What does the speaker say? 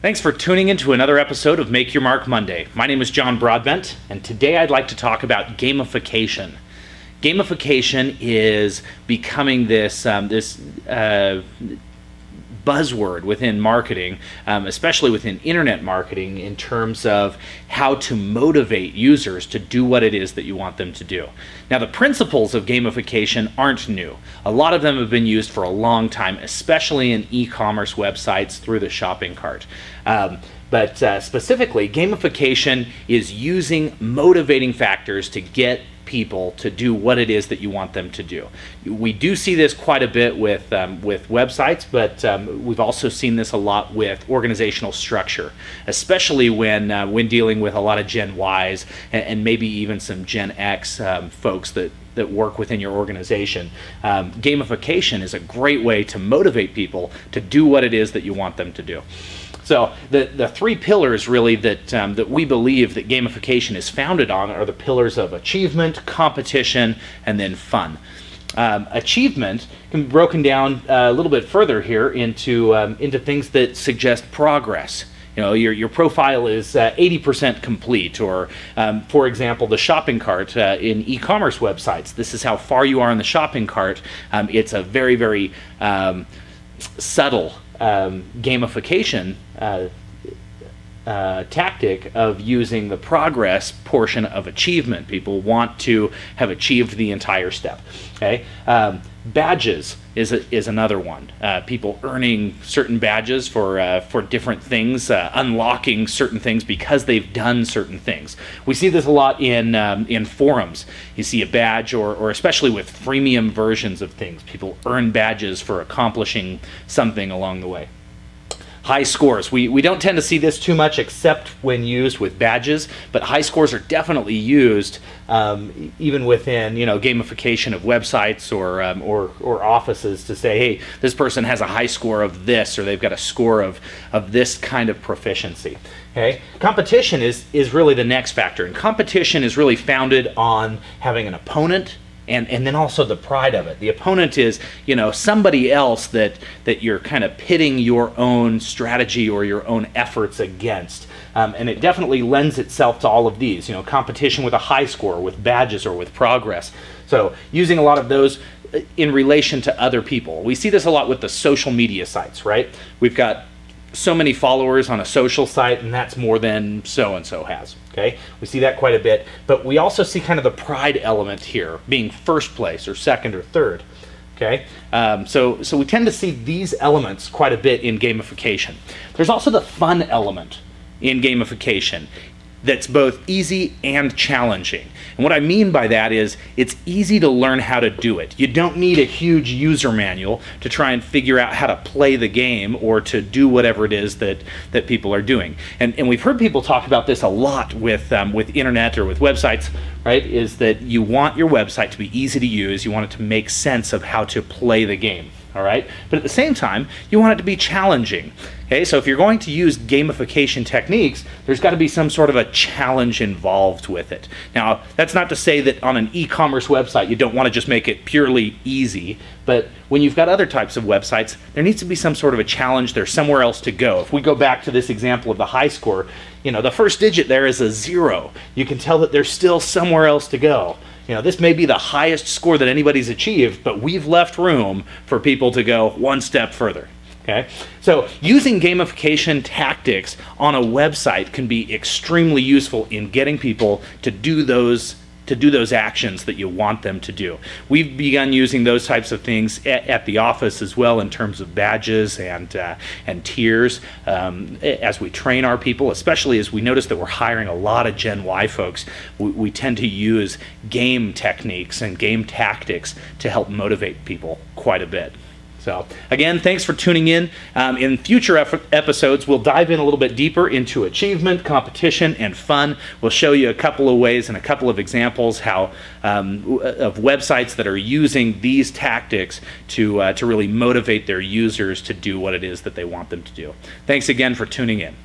Thanks for tuning in to another episode of Make Your Mark Monday. My name is John Broadbent, and today I'd like to talk about gamification. Gamification is becoming this buzzword within marketing, especially within internet marketing, in terms of how to motivate users to do what it is that you want them to do. Now, the principles of gamification aren't new. A lot of them have been used for a long time, especially in e-commerce websites through the shopping cart. But specifically, gamification is using motivating factors to get people to do what it is that you want them to do. We do see this quite a bit with websites, but we've also seen this a lot with organizational structure, especially when dealing with a lot of GenYs and maybe even some GenX folks that work within your organization. Gamification is a great way to motivate people to do what it is that you want them to do. So the three pillars really that we believe that gamification is founded on are the pillars of achievement, competition, and then fun. Achievement can be broken down a little bit further here into things that suggest progress. You know, your profile is 80% complete, or for example, the shopping cart in e-commerce websites. This is how far you are in the shopping cart. It's a very, very subtle gamification tactic of using the progress portion of achievement. People want to have achieved the entire step. Okay, badges is another one. People earning certain badges for different things, unlocking certain things because they've done certain things. We see this a lot in forums. You see a badge, or especially with freemium versions of things, people earn badges for accomplishing something along the way. High scores. We don't tend to see this too much except when used with badges, but high scores are definitely used even within, you know, gamification of websites or offices to say, hey, this person has a high score of this, or they've got a score of this kind of proficiency. Okay, competition is really the next factor, and competition is really founded on having an opponent. And then also the pride of it. The opponent is, you know, somebody else that you're kind of pitting your own strategy or your own efforts against. And it definitely lends itself to all of these, you know, competition with a high score, with badges, or with progress. So using a lot of those in relation to other people. We see this a lot with the social media sites, right? We've got so many followers on a social site, and that's more than so-and-so has. Okay, we see that quite a bit, but we also see kind of the pride element here, being first place or second or third. Okay, so we tend to see these elements quite a bit in gamification. There's also the fun element in gamification that's both easy and challenging. And what I mean by that is it's easy to learn how to do it. You don't need a huge user manual to try and figure out how to play the game or to do whatever it is that people are doing. And we've heard people talk about this a lot with internet or with websites, right? Is that you want your website to be easy to use. You want it to make sense of how to play the game. All right, but at the same time, you want it to be challenging. Okay, so if you're going to use gamification techniques, there's got to be some sort of a challenge involved with it. Now, that's not to say that on an e-commerce website you don't want to just make it purely easy, but when you've got other types of websites, there needs to be some sort of a challenge. There's somewhere else to go. If we go back to this example of the high score, you know, the first digit there is a 0. You can tell that there's still somewhere else to go. You know, this may be the highest score that anybody's achieved, but we've left room for people to go one step further. Okay, so using gamification tactics on a website can be extremely useful in getting people to do those actions that you want them to do. We've begun using those types of things at the office as well, in terms of badges and tiers as we train our people, especially as we notice that we're hiring a lot of GenY folks. We tend to use game techniques and game tactics to help motivate people quite a bit. So again, thanks for tuning in. In future episodes, we'll dive in a little bit deeper into achievement, competition, and fun. We'll show you a couple of ways and a couple of examples how of websites that are using these tactics to really motivate their users to do what it is that they want them to do. Thanks again for tuning in.